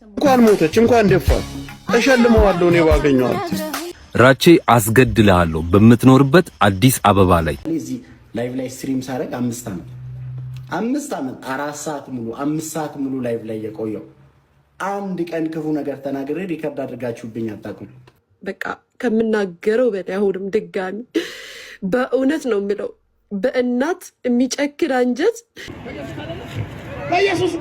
እንኳን ሞተች እንኳን ደፋ ተሸልመዋለሁ ነው ባገኘው ራቼ አስገድልሃለሁ በምትኖርበት አዲስ አበባ ላይ እዚህ ላይቭ ላይ ስትሪም ሳረግ 5 ዓመት 4 ሰዓት ሙሉ 5 ሰዓት ሙሉ ላይቭ ላይ የቆየው አንድ ቀን ክፉ ነገር ተናግሬ ሪከርድ አድርጋችሁብኝ አታውቁም። በቃ ከምናገረው በላይ አሁንም ድጋሚ በእውነት ነው የምለው በእናት የሚጨክር አንጀት በኢየሱስ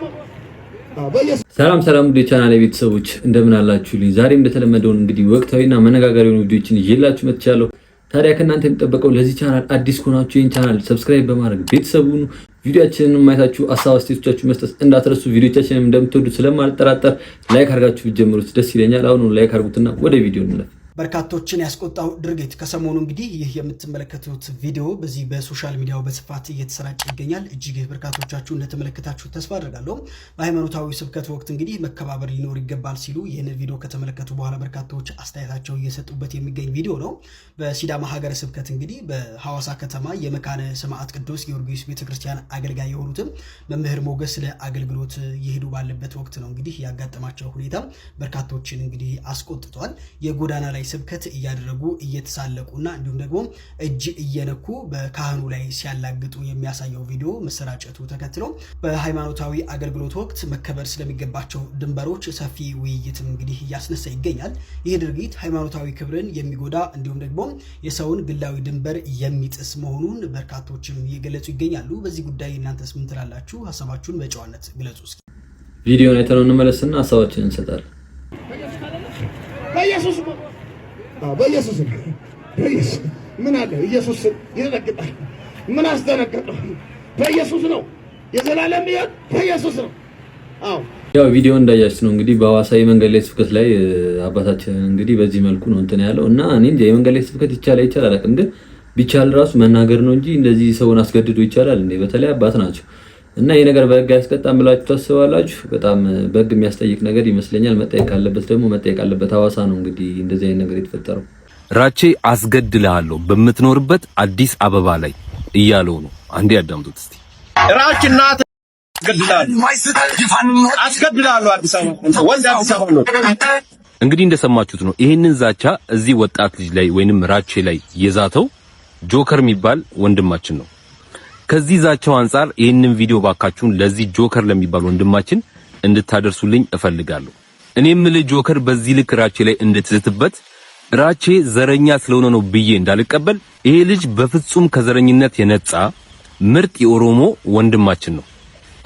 ሰላም ቻናል ቤተሰቦች እንደምን አላችሁልኝ? ዛሬም እንደተለመደው እንግዲህ ወቅታዊና መነጋገሪያ የሆኑ ቪዲዮዎችን ይዤላችሁ መጥቻለሁ። ታዲያ ከእናንተ የሚጠበቀው ለዚህ ቻናል አዲስ ከሆናችሁ ይህን ቻናል ሰብስክራይብ በማድረግ ቤተሰቡን ቪዲዮአችንን ማየታችሁ ሀሳብ አስተያየቶቻችሁ መስጠት እንዳትረሱ። ቪዲዮአችንን እንደምትወዱት ስለማልጠራጠር ላይክ አድርጋችሁ ቢጀምሩት ደስ ይለኛል። አሁን ላይክ አድርጉትና ወደ ቪዲዮ እንለፍ። በርካቶችን ያስቆጣው ድርጊት ከሰሞኑ እንግዲህ ይህ የምትመለከቱት ቪዲዮ በዚህ በሶሻል ሚዲያው በስፋት እየተሰራጨ ይገኛል። እጅግ በርካቶቻችሁ እንደተመለከታችሁ ተስፋ አድርጋለሁ። በሃይማኖታዊ ስብከት ወቅት እንግዲህ መከባበር ሊኖር ይገባል ሲሉ ይህን ቪዲዮ ከተመለከቱ በኋላ በርካቶች አስተያየታቸው እየሰጡበት የሚገኝ ቪዲዮ ነው። በሲዳማ ሀገረ ስብከት እንግዲህ በሐዋሳ ከተማ የመካነ ሰማዕት ቅዱስ ጊዮርጊስ ቤተክርስቲያን አገልጋይ የሆኑትም መምህር ሞገስ ለአገልግሎት እየሄዱ ባለበት ወቅት ነው እንግዲህ ያጋጠማቸው ሁኔታ በርካቶችን እንግዲህ አስቆጥቷል። የጎዳና ላይ ስብከት እያደረጉ እየተሳለቁና እንዲሁም ደግሞ እጅ እየነኩ በካህኑ ላይ ሲያላግጡ የሚያሳየው ቪዲዮ መሰራጨቱ ተከትሎ በሃይማኖታዊ አገልግሎት ወቅት መከበር ስለሚገባቸው ድንበሮች ሰፊ ውይይትም እንግዲህ እያስነሳ ይገኛል። ይህ ድርጊት ሃይማኖታዊ ክብርን የሚጎዳ እንዲሁም ደግሞ የሰውን ግላዊ ድንበር የሚጥስ መሆኑን በርካቶችም እየገለጹ ይገኛሉ። በዚህ ጉዳይ እናንተስ ምን ትላላችሁ? ሀሳባችሁን በጨዋነት ግለጹ። እስኪ ቪዲዮውን አይተነው እንመለስና ሀሳባችንን እንሰጣለን። በኢየሱስ ምን አለ? ኢየሱስ ይደነግጣል። ምን አስደነገጠው? በኢየሱስ ነው የዘላለም ሕይወት በኢየሱስ ነው። አዎ ያው ቪዲዮ እንዳያችሁ ነው እንግዲህ በሐዋሳ የመንገድ ላይ ስብከት ላይ አባታችን እንግዲህ በዚህ መልኩ ነው እንትን ያለው እና እኔ እንጃ የመንገድ ላይ ስብከት ይቻላል አላውቅም፣ ግን ቢቻል ራሱ መናገር ነው እንጂ እንደዚህ ሰውን አስገድዶ ይቻላል እንዴ? በተለይ አባት ናቸው እና ይሄ ነገር በሕግ ያስቀጣም ብላችሁ ታስባላችሁ? በጣም በሕግ የሚያስጠይቅ ነገር ይመስለኛል። መጠየቅ አለበት ደግሞ መጠየቅ አለበት። ሐዋሳ ነው እንግዲህ እንደዚህ አይነት ነገር የተፈጠረው። ራቼ አስገድልሃለሁ በምትኖርበት አዲስ አበባ ላይ እያለው ነው። አንዴ ያዳምጡት እስቲ። ራችና አስገድልሃለሁ አዲስ አበባ ወንድ አዲስ አበባ ነው። እንግዲህ እንደሰማችሁት ነው። ይሄንን ዛቻ እዚህ ወጣት ልጅ ላይ ወይንም ራቼ ላይ የዛተው ጆከር የሚባል ወንድማችን ነው። ከዚህ ዛቻው አንፃር ይህንን ቪዲዮ ባካችሁን ለዚህ ጆከር ለሚባል ወንድማችን እንድታደርሱልኝ እፈልጋለሁ። እኔም ልጅ ጆከር በዚህ ልክ ራቼ ላይ እንድትዝትበት ራቼ ዘረኛ ስለሆነ ነው ብዬ እንዳልቀበል ይሄ ልጅ በፍጹም ከዘረኝነት የነጻ ምርጥ የኦሮሞ ወንድማችን ነው።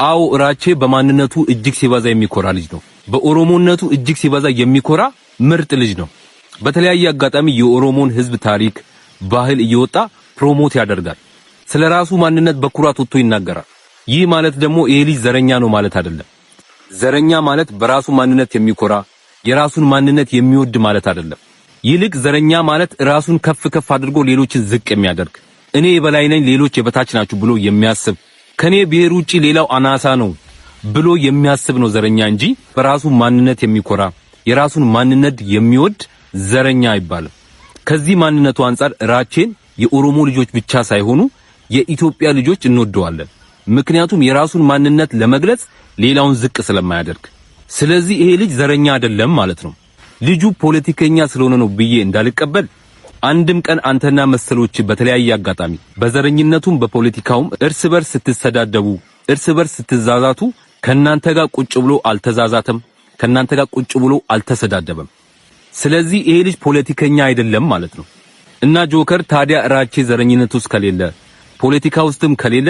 አው ራቼ በማንነቱ እጅግ ሲበዛ የሚኮራ ልጅ ነው። በኦሮሞነቱ እጅግ ሲበዛ የሚኮራ ምርጥ ልጅ ነው። በተለያየ አጋጣሚ የኦሮሞን ሕዝብ ታሪክ ባህል እየወጣ ፕሮሞት ያደርጋል። ስለራሱ ማንነት በኩራት ወጥቶ ይናገራል። ይህ ማለት ደግሞ ይሄ ልጅ ዘረኛ ነው ማለት አይደለም። ዘረኛ ማለት በራሱ ማንነት የሚኮራ የራሱን ማንነት የሚወድ ማለት አይደለም። ይልቅ ዘረኛ ማለት ራሱን ከፍ አድርጎ ሌሎችን ዝቅ የሚያደርግ እኔ የበላይ ነኝ ሌሎች የበታች ናችሁ ብሎ የሚያስብ ከኔ ብሔር ውጪ ሌላው አናሳ ነው ብሎ የሚያስብ ነው ዘረኛ እንጂ በራሱ ማንነት የሚኮራ የራሱን ማንነት የሚወድ ዘረኛ አይባልም። ከዚህ ማንነቱ አንፃር ራቼን የኦሮሞ ልጆች ብቻ ሳይሆኑ የኢትዮጵያ ልጆች እንወደዋለን። ምክንያቱም የራሱን ማንነት ለመግለጽ ሌላውን ዝቅ ስለማያደርግ። ስለዚህ ይሄ ልጅ ዘረኛ አይደለም ማለት ነው። ልጁ ፖለቲከኛ ስለሆነ ነው ብዬ እንዳልቀበል አንድም ቀን አንተና መሰሎች በተለያየ አጋጣሚ በዘረኝነቱም በፖለቲካውም እርስ በርስ ስትሰዳደቡ እርስ በርስ ስትዛዛቱ ከናንተ ጋር ቁጭ ብሎ አልተዛዛተም፣ ከናንተ ጋር ቁጭ ብሎ አልተሰዳደበም። ስለዚህ ይሄ ልጅ ፖለቲከኛ አይደለም ማለት ነው። እና ጆከር ታዲያ ራቼ ዘረኝነት ውስጥ ከሌለ ፖለቲካ ውስጥም ከሌለ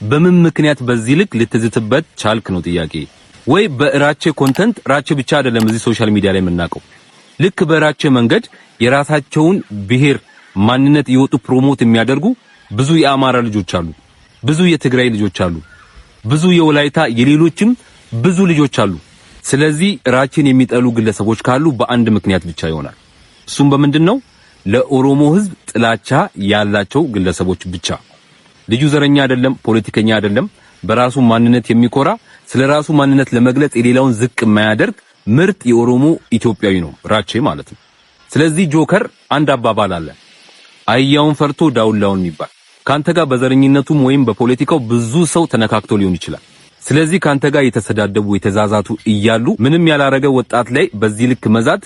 በምን ምክንያት በዚህ ልክ ልትዝትበት ቻልክ ነው ጥያቄ። ወይ በራቼ ኮንተንት ራቼ ብቻ አይደለም እዚህ ሶሻል ሚዲያ ላይ የምናውቀው። ልክ በራቼ መንገድ የራሳቸውን ብሔር ማንነት ይወጡ ፕሮሞት የሚያደርጉ ብዙ የአማራ ልጆች አሉ፣ ብዙ የትግራይ ልጆች አሉ፣ ብዙ የወላይታ የሌሎችም ብዙ ልጆች አሉ። ስለዚህ ራቼን የሚጠሉ ግለሰቦች ካሉ በአንድ ምክንያት ብቻ ይሆናል። እሱም በምንድነው? ለኦሮሞ ሕዝብ ጥላቻ ያላቸው ግለሰቦች ብቻ። ልጁ ዘረኛ አይደለም፣ ፖለቲከኛ አይደለም። በራሱ ማንነት የሚኮራ ስለራሱ ማንነት ለመግለጽ የሌላውን ዝቅ የማያደርግ ምርጥ የኦሮሞ ኢትዮጵያዊ ነው ራቼ ማለት ነው። ስለዚህ ጆከር አንድ አባባል አለ፣ አህያውን ፈርቶ ዳውላውን የሚባል ካንተ ጋር በዘረኝነቱም ወይም በፖለቲካው ብዙ ሰው ተነካክቶ ሊሆን ይችላል። ስለዚህ ካንተ ጋር የተሰዳደቡ የተዛዛቱ እያሉ ምንም ያላረገ ወጣት ላይ በዚህ ልክ መዛት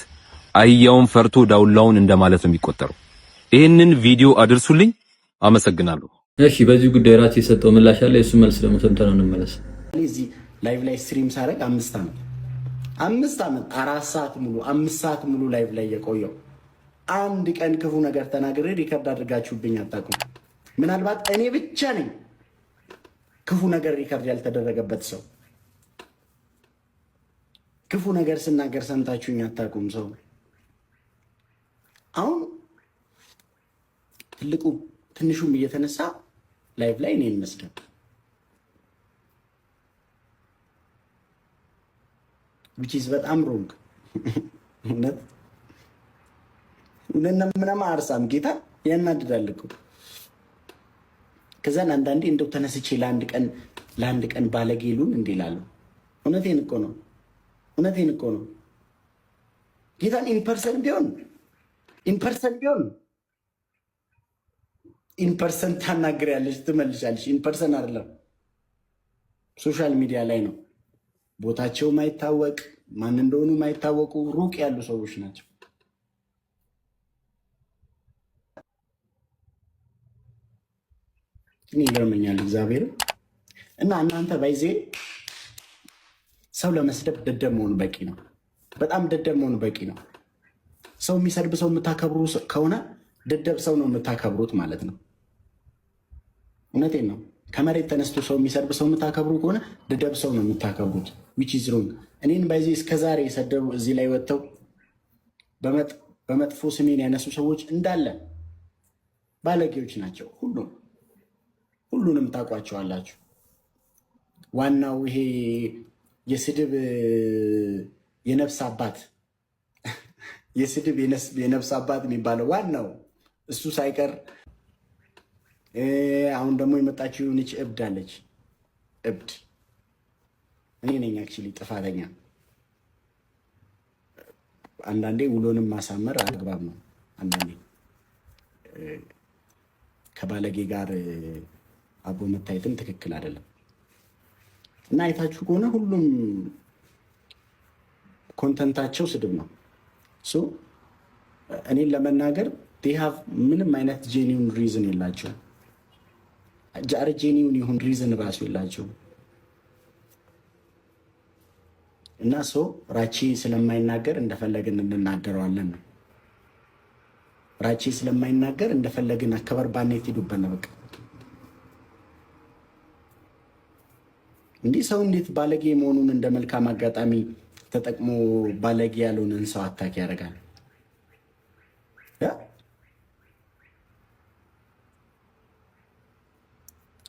አህያውን ፈርቶ ዳውላውን እንደማለት ነው የሚቆጠረው። ይሄንን ቪዲዮ አድርሱልኝ። አመሰግናለሁ። እሺ፣ በዚህ ጉዳይ ራስ የሰጠው ምላሽ አለ። እሱ መልስ ደግሞ ሰምተን እንመለስ። እዚህ ላይቭ ላይ ስትሪም ሳረግ 5 ዓመት 4 ሰዓት ሙሉ 5 ሰዓት ሙሉ ላይቭ ላይ የቆየው አንድ ቀን ክፉ ነገር ተናግሬ ሪከርድ አድርጋችሁብኝ አታውቁም። ምናልባት እኔ ብቻ ነኝ ክፉ ነገር ሪከርድ ያልተደረገበት ሰው። ክፉ ነገር ስናገር ሰምታችሁኝ አታውቁም ሰው። አሁን ትልቁ ትንሹም እየተነሳ ላይቭ ላይ እኔን መስደብ which is በጣም ሮንግ። እውነት ምንም አርሳም ጌታ ያናድዳል እኮ። ከዛን አንዳንዴ እንደው ተነስቼ ለአንድ ቀን ባለጌሉን እንዲላለሁ። እውነቴን እኮ ነው ጌታን ኢንፐርሰን ቢሆን ኢንፐርሰን ታናግሪያለሽ፣ ትመልሻለሽ። ኢንፐርሰን አይደለም፣ ሶሻል ሚዲያ ላይ ነው። ቦታቸው ማይታወቅ ማን እንደሆኑ ማይታወቁ ሩቅ ያሉ ሰዎች ናቸው። እኔ ይገርመኛል እግዚአብሔር እና እናንተ ባይዜ ሰው ለመስደብ ደደብ መሆኑ በቂ ነው። በጣም ደደብ መሆኑ በቂ ነው። ሰው የሚሰድብ ሰው የምታከብሩ ከሆነ ደደብ ሰው ነው የምታከብሩት ማለት ነው። እውነቴን ነው። ከመሬት ተነስቶ ሰው የሚሰድብ ሰው የምታከብሩ ከሆነ ደደብ ሰው ነው የምታከብሩት። which is wrong። እኔን ባይዜ እስከዛሬ የሰደቡ እዚህ ላይ ወጥተው በመጥፎ ስሜን ያነሱ ሰዎች እንዳለ ባለጌዎች ናቸው። ሁሉንም ታውቋቸዋላችሁ። ዋናው ይሄ የስድብ የነፍስ አባት የሚባለው ዋናው እሱ ሳይቀር አሁን ደግሞ የመጣችው የሆነች እብድ አለች። እብድ እኔ ነኝ አክቹዋሊ ጥፋተኛ። አንዳንዴ ውሎንም ማሳመር አግባብ ነው። አንዳንዴ ከባለጌ ጋር አብሮ መታየትም ትክክል አይደለም። እና አይታችሁ ከሆነ ሁሉም ኮንተንታቸው ስድብ ነው። እኔን ለመናገር ሀቭ ምንም አይነት ጄኒውን ሪዝን የላቸው። ጄኒውን ይሁን ሪዝን ራሱ የላቸው። እና ራቼ ስለማይናገር እንደፈለግን እንናገረዋለን ነው። ራቼ ስለማይናገር እንደፈለግን አከበርባነት ሄዱበት ነው በቃ። እንዲህ ሰው እንዴት ባለጌ መሆኑን እንደ መልካም አጋጣሚ ተጠቅሞ ባለጌ ያልሆነን ሰው አታክ ያደርጋል?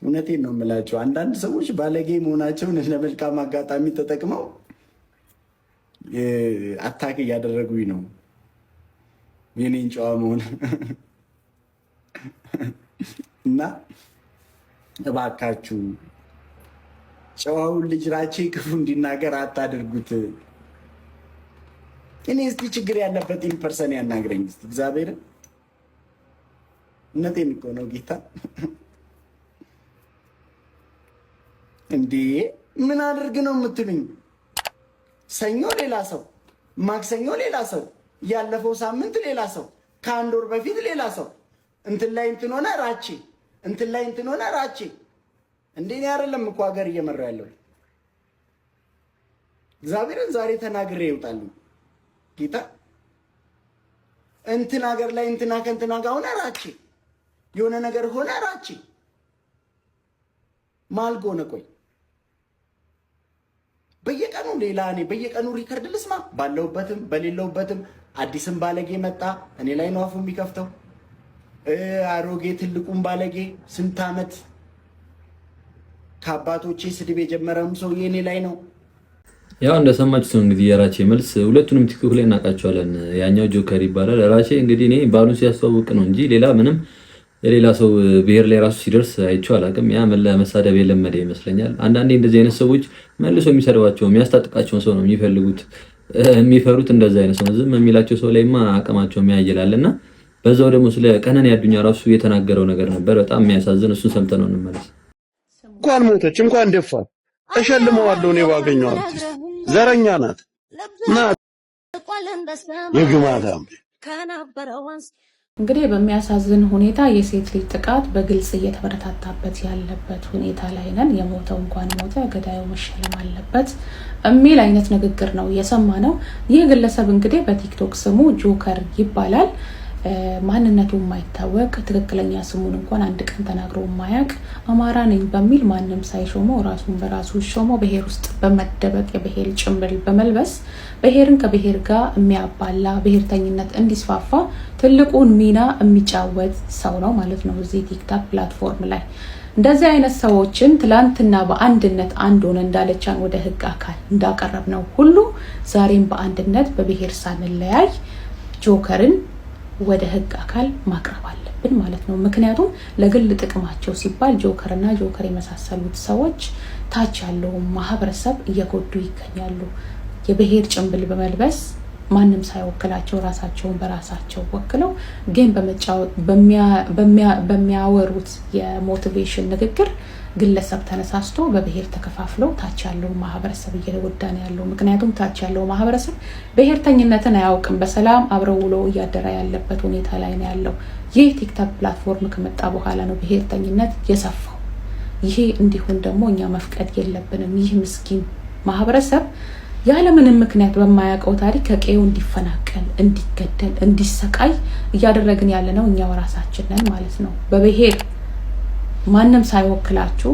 እውነቴን ነው የምላቸው። አንዳንድ ሰዎች ባለጌ መሆናቸውን እንደ መልካም አጋጣሚ ተጠቅመው አታክ እያደረጉኝ ነው። የኔን ጨዋ መሆን እና እባካችሁ ጨዋውን ልጅ ራቼ ክፉ እንዲናገር አታድርጉት። እኔ እስቲ ችግር ያለበት ኢንፐርሰን ያናግረኝ እስቲ እግዚአብሔርን። እውነቴን እኮ ነው ጌታ። እንዴ ምን አድርግ ነው የምትሉኝ? ሰኞ ሌላ ሰው፣ ማክሰኞ ሌላ ሰው፣ ያለፈው ሳምንት ሌላ ሰው፣ ከአንድ ወር በፊት ሌላ ሰው። እንትን ላይ እንትን ሆነ ራቼ፣ እንትን ላይ እንትን ሆነ ራቼ። እንዴ እኔ አይደለም እኮ ሀገር እየመራ ያለው እግዚአብሔርን። ዛሬ ተናግሬ ይውጣሉ ጌታ። እንትን ሀገር ላይ እንትና ከእንትና ጋር ሆነ ራቼ፣ የሆነ ነገር ሆነ ራቼ። ማልጎ ነው ቆይ በየቀኑ ሌላ እኔ በየቀኑ ሪከርድ ልስማ፣ ባለውበትም በሌለውበትም። አዲስም ባለጌ መጣ፣ እኔ ላይ ነው አፉ የሚከፍተው። አሮጌ ትልቁም ባለጌ ስንት ዓመት ከአባቶቼ ስድብ የጀመረም ሰውዬ እኔ ላይ ነው። ያው እንደሰማችሁት እንግዲህ የራቼ መልስ ሁለቱንም ቲክቶክ ላይ እናውቃቸዋለን። ያኛው ጆከር ይባላል። ራቼ እንግዲህ እኔ ባሉን ሲያስተዋውቅ ነው እንጂ ሌላ ምንም የሌላ ሰው ብሔር ላይ ራሱ ሲደርስ አይቼው አላውቅም። ያ መሳደብ የለመደ ይመስለኛል። አንዳንዴ እንደዚህ አይነት ሰዎች መልሶ የሚሰድባቸው የሚያስታጥቃቸውን ሰው ነው የሚፈልጉት፣ የሚፈሩት እንደዛ አይነት ሰው። ዝም የሚላቸው ሰው ላይማ አቅማቸው የሚያየላልና በዛው ደግሞ ስለ ቀነኒ አዱኛ ራሱ የተናገረው ነገር ነበር በጣም የሚያሳዝን። እሱን ሰምተነው እንመለስ። እንኳን ሞተች እንኳን ደፋ እሸልመዋለሁ እኔ ባገኘው አርቲስት። ዘረኛ ናት ናት የግማታም እንግዲህ በሚያሳዝን ሁኔታ የሴት ልጅ ጥቃት በግልጽ እየተበረታታበት ያለበት ሁኔታ ላይ ነን። የሞተው እንኳን ሞተ፣ ገዳዩ መሸለም አለበት የሚል አይነት ንግግር ነው የሰማነው። ይህ ግለሰብ እንግዲህ በቲክቶክ ስሙ ጆከር ይባላል። ማንነቱ የማይታወቅ ትክክለኛ ስሙን እንኳን አንድ ቀን ተናግሮ የማያውቅ አማራ ነኝ በሚል ማንም ሳይሾመው ራሱን በራሱ ሾመው ብሔር ውስጥ በመደበቅ የብሔር ጭምብል በመልበስ ብሔርን ከብሔር ጋር የሚያባላ ብሔርተኝነት እንዲስፋፋ ትልቁን ሚና የሚጫወት ሰው ነው ማለት ነው እዚህ ቲክቶክ ፕላትፎርም ላይ። እንደዚህ አይነት ሰዎችን ትላንትና በአንድነት አንድ ሆነ እንዳለቻን ወደ ህግ አካል እንዳቀረብ ነው ሁሉ ዛሬም በአንድነት በብሔር ሳንለያይ ጆከርን ወደ ህግ አካል ማቅረብ አለብን ማለት ነው። ምክንያቱም ለግል ጥቅማቸው ሲባል ጆከርና ጆከር የመሳሰሉት ሰዎች ታች ያለው ማህበረሰብ እየጎዱ ይገኛሉ። የብሔር ጭንብል በመልበስ ማንም ሳይወክላቸው ራሳቸውን በራሳቸው ወክለው ግን በሚያወሩት የሞቲቬሽን ንግግር ግለሰብ ተነሳስቶ በብሔር ተከፋፍለው ታች ያለው ማህበረሰብ እየተጎዳ ነው ያለው። ምክንያቱም ታች ያለው ማህበረሰብ ብሔርተኝነትን አያውቅም። በሰላም አብረው ውሎ እያደረ ያለበት ሁኔታ ላይ ነው ያለው። ይህ ቲክቶክ ፕላትፎርም ከመጣ በኋላ ነው ብሔርተኝነት የሰፋው። ይሄ እንዲሆን ደግሞ እኛ መፍቀድ የለብንም። ይህ ምስኪን ማህበረሰብ ያለምንም ምክንያት በማያውቀው ታሪክ ከቀዬው እንዲፈናቀል፣ እንዲገደል፣ እንዲሰቃይ እያደረግን ያለነው እኛው ራሳችን ነን ማለት ነው። በብሔር ማንም ሳይወክላችሁ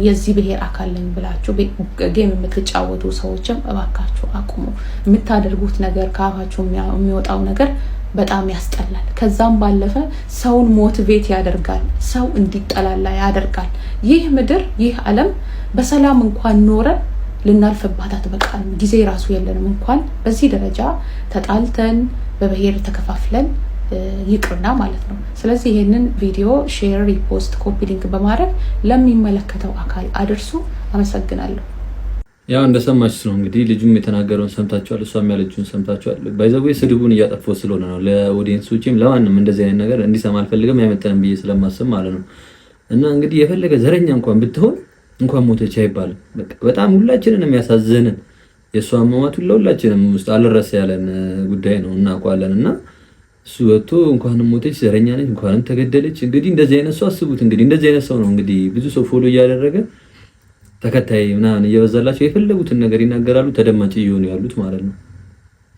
የዚህ ብሔር አካል ነኝ ብላችሁ ጌም የምትጫወቱ ሰዎችም እባካችሁ አቁሙ። የምታደርጉት ነገር ከአፋችሁ የሚወጣው ነገር በጣም ያስጠላል። ከዛም ባለፈ ሰውን ሞቲቬት ያደርጋል፣ ሰው እንዲጠላላ ያደርጋል። ይህ ምድር ይህ ዓለም በሰላም እንኳን ኖረን ልናልፍባት አትበቃም። ጊዜ ራሱ የለንም እንኳን በዚህ ደረጃ ተጣልተን በብሔር ተከፋፍለን ይቅርና ማለት ነው። ስለዚህ ይሄንን ቪዲዮ ሼር፣ ሪፖስት፣ ኮፒ ሊንክ በማድረግ ለሚመለከተው አካል አድርሱ። አመሰግናለሁ። ያው እንደሰማችሁት ነው እንግዲህ ልጁም የተናገረውን ሰምታችኋል፣ እሷም ያለችውን ሰምታችኋል። ባይዘው ስድቡን እያጠፋው ስለሆነ ነው ለኦዲየንሶችም ለማንም እንደዚህ አይነት ነገር እንዲሰማ አልፈልግም፣ አይመጣንም ብዬ ስለማስብ ማለት ነው። እና እንግዲህ የፈለገ ዘረኛ እንኳን ብትሆን እንኳን ሞተች አይባልም። በጣም ሁላችንን የሚያሳዝንን የእሷ አሟሟት ለሁላችንም ውስጥ አልረሳ ያለን ጉዳይ ነው እናውቀዋለን። እና እሱ ወጥቶ እንኳንም ሞተች ዘረኛ ነች እንኳንም ተገደለች። እንግዲህ እንደዚህ አይነት ሰው አስቡት። እንግዲህ እንደዚህ አይነት ሰው ነው እንግዲህ ብዙ ሰው ፎሎ እያደረገ ተከታይ ምናምን እየበዛላቸው የፈለጉትን ነገር ይናገራሉ፣ ተደማጭ እየሆኑ ያሉት ማለት ነው።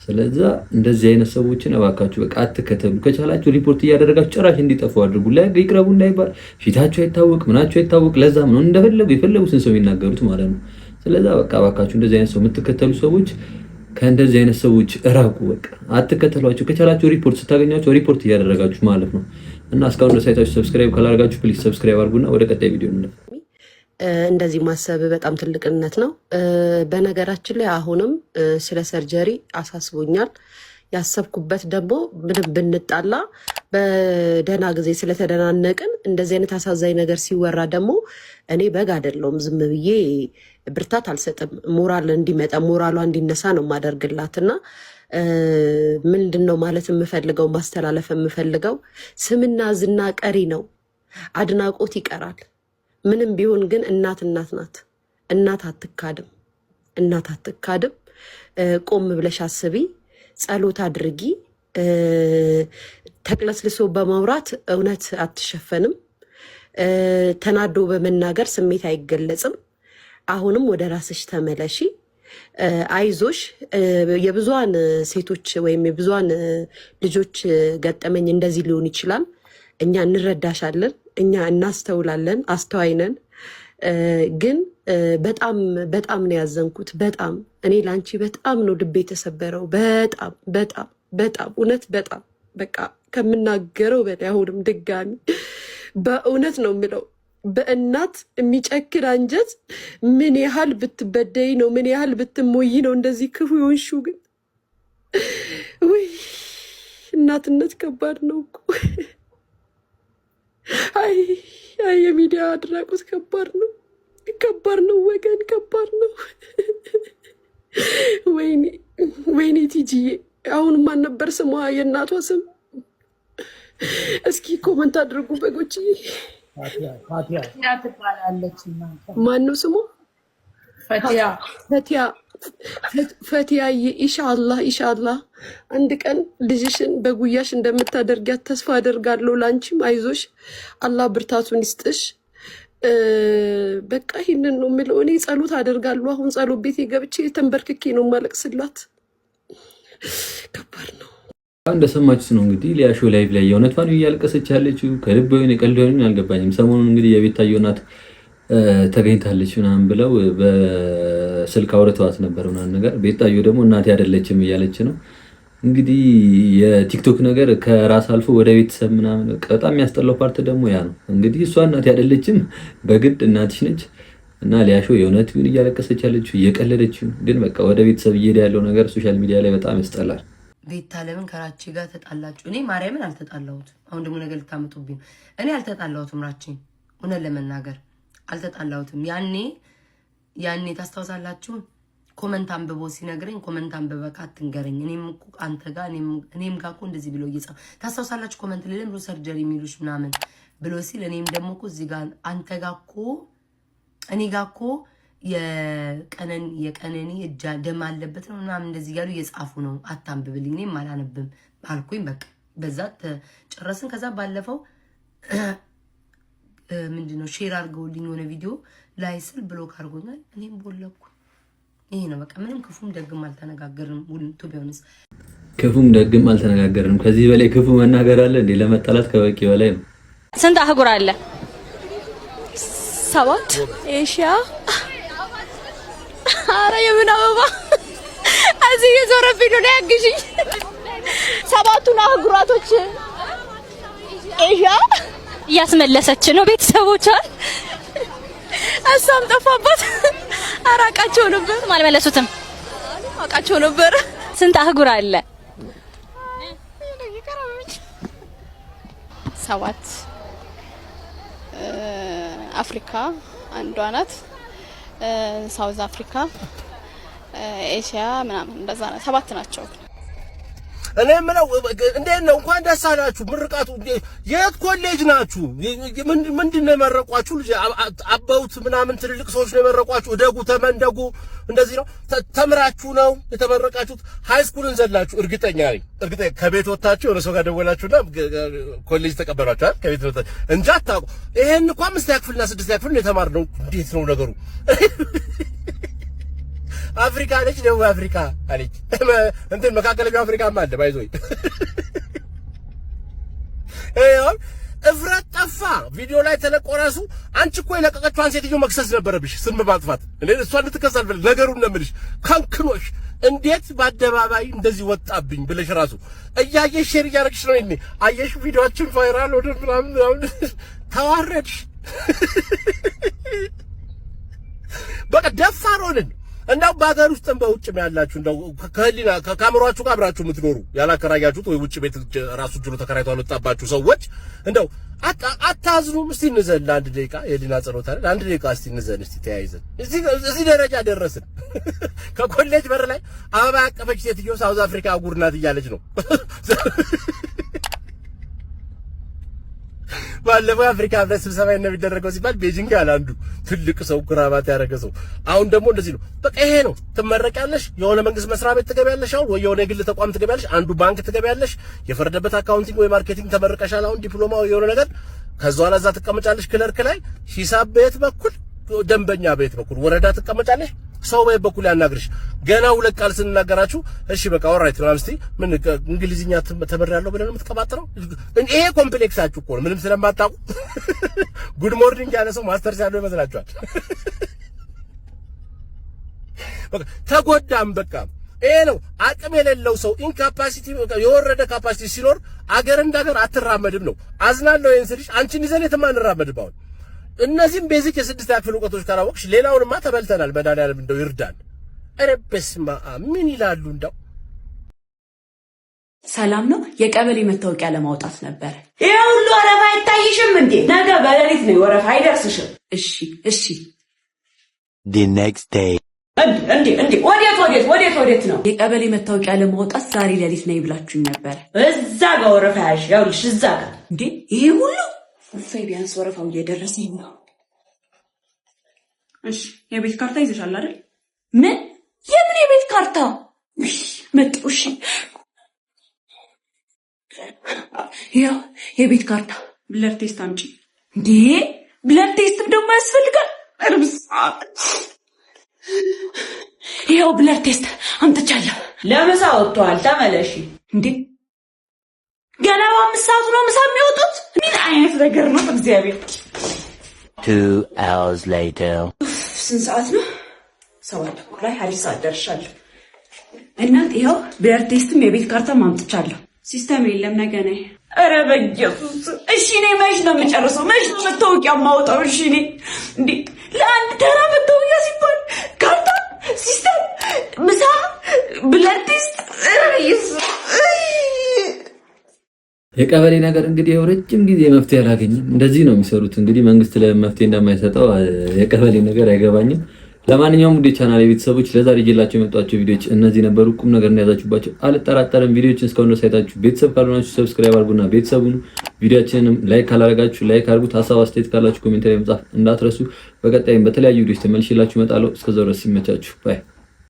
ስለዚህ እንደዚህ አይነት ሰዎችን እባካችሁ በቃ አትከተሉ። ከቻላችሁ ሪፖርት እያደረጋችሁ ጭራሽ እንዲጠፉ አድርጉ። ላይ ይቅረቡ እንዳይባል ፊታቸው አይታወቅ ምናቸው አይታወቅ። ለዛም ነው እንደፈለጉ የፈለጉትን ሰው ይናገሩት ማለት ነው። ስለዚህ በቃ እባካችሁ እንደዚህ አይነት ሰው የምትከተሉ ሰዎች ከእንደዚህ አይነት ሰዎች እራቁ። በቃ አትከተሏቸው። ከቻላችሁ ሪፖርት ስታገኛቸው ሪፖርት እያደረጋችሁ ማለት ነው። እና እስካሁን ድረስ አይታችሁ ሰብስክራይብ ካላደረጋችሁ ፕሊዝ ሰብስክራይብ አድርጉና ወደ ቀጣይ ቪዲዮ እንለፍ። እንደዚህ ማሰብ በጣም ትልቅነት ነው። በነገራችን ላይ አሁንም ስለ ሰርጀሪ አሳስቦኛል። ያሰብኩበት ደግሞ ምንም ብንጣላ በደህና ጊዜ ስለተደናነቅን እንደዚህ አይነት አሳዛኝ ነገር ሲወራ ደግሞ እኔ በግ አይደለሁም፣ ዝም ብዬ ብርታት አልሰጥም። ሞራል እንዲመጣ ሞራሏ እንዲነሳ ነው ማደርግላትና ምንድን ነው ማለት የምፈልገው ማስተላለፍ የምፈልገው ስምና ዝና ቀሪ ነው፣ አድናቆት ይቀራል። ምንም ቢሆን ግን እናት እናት ናት። እናት አትካድም፣ እናት አትካድም። ቆም ብለሽ አስቢ፣ ጸሎት አድርጊ። ተቅለስልሶ በማውራት እውነት አትሸፈንም። ተናዶ በመናገር ስሜት አይገለጽም። አሁንም ወደ ራስሽ ተመለሺ። አይዞሽ። የብዙሃን ሴቶች ወይም የብዙሃን ልጆች ገጠመኝ እንደዚህ ሊሆን ይችላል። እኛ እንረዳሻለን፣ እኛ እናስተውላለን፣ አስተዋይ ነን። ግን በጣም በጣም ነው ያዘንኩት። በጣም እኔ ላንቺ በጣም ነው ልቤ የተሰበረው። በጣም በጣም በጣም እውነት በጣም በቃ ከምናገረው በላይ አሁንም ድጋሚ በእውነት ነው የምለው። በእናት የሚጨክን አንጀት ምን ያህል ብትበደይ ነው ምን ያህል ብትሞይ ነው እንደዚህ ክፉ የሆንሽው? ግን ውይ እናትነት ከባድ ነው እኮ። አይ የሚዲያ አድናቆት ከባድ ነው፣ ከባድ ነው ወገን፣ ከባድ ነው። ወይኔ ቲጂዬ፣ አሁን ማን ነበር ስሟ የእናቷ ስም? እስኪ ኮመንት አድርጉ በጎችዬ። ማን ነው ስሟ? ፈቲያ ኢንሻአላህ አንድ ቀን ልጅሽን በጉያሽ እንደምታደርጊያት ተስፋ አደርጋለሁ። ላንቺም አይዞሽ፣ አላህ ብርታቱን ይስጥሽ። በቃ ይሄንን ነው የምለው። እኔ ጸሎት አደርጋለሁ። አሁን ጸሎት ቤት ገብቼ ተንበርክኬ ነው ማለቅስላት። ከባድ ነው። እንደሰማችሁት ነው እንግዲህ ሊያሾ ላይቭ ላይ የእውነቷን እያለቀሰች ያለችው ከልብ ወይ ቀልድ ሆነ አልገባኝም። ሰሞኑን እንግዲህ የቤታዮ እናት ተገኝታለች ምናምን ብለው በስልክ አውርተዋት ነበር ምናምን ነገር። ቤታዮ ደግሞ እናቴ አይደለችም እያለች ነው እንግዲህ። የቲክቶክ ነገር ከራስ አልፎ ወደ ቤተሰብ ምናምን በጣም የሚያስጠላው ፓርት ደግሞ ያ ነው እንግዲህ። እሷ እናቴ አይደለችም በግድ እናትሽ ነች እና ሊያሾ የእውነቱን እያለቀሰች ያለችው እየቀለደችው፣ ግን በቃ ወደ ቤተሰብ እየሄደ ያለው ነገር ሶሻል ሚዲያ ላይ በጣም ያስጠላል። ቤታ ለምን ከራቼ ጋር ተጣላችሁ? እኔ ማርያምን አልተጣላሁትም። አሁን ደግሞ ነገር ልታመጡብኝ። እኔ አልተጣላሁትም፣ ራቼን እውነት ለመናገር አልተጣላሁትም። ያኔ ታስታውሳላችሁ? ኮመንት አንብቦ ሲነግረኝ ኮመንት አንብበካ አትንገረኝ፣ እኔም እኮ አንተ ጋር እኔም ጋር እኮ እንደዚህ ብሎ እየጻፈ ታስታውሳላችሁ? ኮመንት ላይ ለምን ሰርጀሪ የሚሉሽ ምናምን ብሎ ሲል እኔም ደግሞ እኮ እዚህ ጋር አንተ ጋር እኮ እኔ ጋር እኮ የቀነኒ እጃ ደም አለበት ነው ምናምን እንደዚህ ያሉ እየጻፉ ነው፣ አታንብብልኝ፣ እኔም አላነብም አልኩኝ። በቃ በዛ ተጨረስን። ከዛ ባለፈው ምንድነው ሼር አድርገውልኝ የሆነ ቪዲዮ ላይ ስል ብሎክ አድርጎኛል፣ እኔም ቦለኩ። ይሄ ነው በቃ። ምንም ክፉም ደግም አልተነጋገርንም። ቱ ቢሆንስ ክፉም ደግም አልተነጋገርንም። ከዚህ በላይ ክፉ መናገር አለ እንዴ? ለመጣላት ከበቂ በላይ ነው። ስንት አህጉር አለ? 7 ኤሽያ። አረ የምን አበባ እዚህ የዞረብኝ ነው ያግዥኝ። 7ቱን አህጉራቶች ኤሽያ እያስመለሰች ነው ቤተሰቦቿን። እሷም ጠፋባት። አራቃቸው ነበር። አልመለሱትም። አቃቸው ነበር። ስንት አህጉር አለ? 7 አፍሪካ አንዷ ናት። ሳውዝ አፍሪካ፣ ኤሽያ ምናምን እንደዛ ነው። 7 ናቸው። እኔ ምነው እንዴት ነው? እንኳን ደስ አላችሁ። ምርቃቱ የት ኮሌጅ ናችሁ? ምንድን ነው የመረቋችሁ? ልጅ አባውት ምናምን ትልልቅ ሰዎች ነው የመረቋችሁ? እደጉ ተመንደጉ እንደዚህ ነው ተምራችሁ ነው የተመረቃችሁት? ሃይ ስኩልን ዘላችሁ? እርግጠኛ ከቤት ወጣችሁ የሆነ ሰው ጋር ደወላችሁና ኮሌጅ ተቀበሏችሁ አይደል? ከቤት ወጣችሁ እንጂ አታውቁ። ይሄን እንኳን 5ኛ ክፍልና 6ኛ ክፍል ነው የተማርነው። እንዴት ነው ነገሩ? አፍሪካ ነች፣ ደቡብ አፍሪካ አለች። እንትን መካከለኛው አፍሪካም አለ ባይዞይ። ይሄው እፍረት ጠፋ። ቪዲዮ ላይ ተለቆራሱ። አንቺ እኮ የለቀቀችዋን ሴትዮ መክሰስ ነበረብሽ፣ ስም ማጥፋት። እንዴ እሷ እንድትከስ አልፈልግ ነገሩን ነው የምልሽ። ካንክኖሽ እንዴት በአደባባይ እንደዚህ ወጣብኝ ብለሽ ራሱ እያየሽ ሼር እያደረግሽ ነው። እኔ አየሽ ቪዲዮአችን ቫይራል ወደ ምናምን ተዋረድሽ። በቃ ደፋር ሆነን እንዳው በአገር ውስጥም በውጭም ያላችሁ እንዳው ከህሊና ከካሜራችሁ ጋር አብራችሁ የምትኖሩ ያላከራያችሁት ወይ ውጭ ቤት ራሱ ጅሎ ተከራይቶ አልወጣባችሁ ሰዎች እንዳው አታዝኑም? እስቲ እንዘን ለአንድ ደቂቃ የህሊና ጸሎት አይደል? አንድ ደቂቃ እስቲ እንዘን፣ እስቲ ተያይዘን እዚህ ደረጃ ደረስን። ከኮሌጅ በር ላይ አበባ ያቀፈች ሴትዮ ሳውዝ አፍሪካ አህጉር ናት እያለች ነው። ባለፈው አፍሪካ ህብረት ስብሰባ የሚደረገው ሲባል ቤጂንግ ያለ አንዱ ትልቅ ሰው ክራባት ያደረገ ሰው አሁን ደግሞ እንደዚህ ነው። በቃ ይሄ ነው። ትመረቂያለሽ፣ የሆነ መንግስት መስሪያ ቤት ትገቢያለሽ፣ አሁን ወይ የሆነ የግል ተቋም ትገቢያለሽ፣ አንዱ ባንክ ትገቢያለሽ፣ የፈረደበት አካውንቲንግ ወይ ማርኬቲንግ ተመረቀሻል፣ አሁን ዲፕሎማው የሆነ ነገር። ከዛ በኋላ እዛ ትቀመጫለሽ ክለርክ ላይ፣ ሂሳብ ቤት በኩል ደንበኛ ቤት በኩል ወረዳ ትቀመጫለሽ፣ ሰው ቤት በኩል ያናግርሽ። ገና 2 ቃል ስንናገራችሁ እሺ በቃ ኦልራይት ነው አምስቲ ምን እንግሊዝኛ ተመራለሁ ብለን የምትቀባጥረው ይሄ ኮምፕሌክሳችሁ እኮ ነው። ምንም ስለማታውቁ ጉድ ሞርኒንግ ያለ ሰው ማስተርስ ያለው ይመስላችኋል። በቃ ተጎዳም። በቃ ይሄ ነው አቅም የሌለው ሰው ኢንካፓሲቲ፣ የወረደ ካፓሲቲ ሲኖር አገር እንዳገር አትራመድም ነው። አዝናለሁ ይሄን ስልሽ አንቺን ይዘን የትም አንራመድም። አሁን እነዚህም ቤዚክ የ6ኛ ክፍል እውቀቶች ካላወቅሽ ሌላውንማ ተበልተናል። መድኃኒዓለም እንደው ይርዳን። ኧረ በስመ አብ ምን ይላሉ እንደው። ሰላም ነው። የቀበሌ መታወቂያ ለማውጣት ነበር። ይሄ ሁሉ ወረፋ አይታይሽም እንዴ? ነገ በሌሊት ነው ወረፋ አይደርስሽም? እሺ the next day እንዴ ወዴት ነው? የቀበሌ መታወቂያ ለማውጣት ዛሬ ሌሊት ነው ብላችሁኝ ነበር። እዛ ጋር ወረፋ ያልሽ እዛ ጋር እንዴ? ይሄ ሁሉ ቢያንስ ወረፋው እየደረሰኝ ነው። እሺ የቤት ካርታ ይዘሻል አይደል? ምን? የምን የቤት ካርታ? መጥቶ እሺ ያው የቤት ካርታ ብለድ ቴስት አምጪ። እንዴ ብለድ ቴስት ደግሞ ያስፈልጋል? እርብስ ያው ብለድ ቴስት አምጥቻለሁ። ለምሳ ወጥቷል፣ ተመለሺ። እንዴ ገና 5 ሰዓት ነው ምሳ የሚወጡት? ምን አይነት ነገር ነው? እግዚአብሔር 2 hours later ስንት ሰዓት ነው? 7 ላይ አሪፍ ሰዓት ደርሻለሁ። እናት ይኸው ብለድ ቴስትም የቤት ካርታም አምጥቻለሁ። ሲስተም የለም ነገ ነኝ። ኧረ በኢየሱስ እሺ እኔ መች ነው የምጨርሰው? መች ነው መታወቂያ የማወጣው? እሺ እኔ እንዴ ለአንድ ተራ መታወቂያ ሲባል ካርታ፣ ሲስተም፣ ምሳ፣ ብለድ ቴስት። ኧረ በኢየሱስ የቀበሌ ነገር እንግዲህ ረጅም ጊዜ መፍትሄ አላገኘም። እንደዚህ ነው የሚሰሩት። እንግዲህ መንግስት ለመፍትሄ እንደማይሰጠው የቀበሌ ነገር አይገባኝም። ለማንኛውም ውድ ቻናል ቤተሰቦች ለዛሬ ይዤላችሁ የመጣችሁ ቪዲዮዎች እነዚህ ነበሩ። ቁም ነገር እንደያዛችሁባቸው አልጠራጠርም። ቪዲዮዎችን እስካሁን ድረስ አይታችሁ ቤተሰብ ካልሆናችሁ ሰብስክራይብ አድርጉና ቤተሰቡን ቪዲዮአችንንም ላይክ ካላደረጋችሁ ላይክ አድርጉት። ሀሳብ አስተያየት ካላችሁ ኮሜንት ላይ መጻፍ እንዳትረሱ። በቀጣይም በተለያዩ ቪዲዮዎች ተመልሼላችሁ እመጣለሁ። እስከዛው ድረስ ይመቻችሁ። ባይ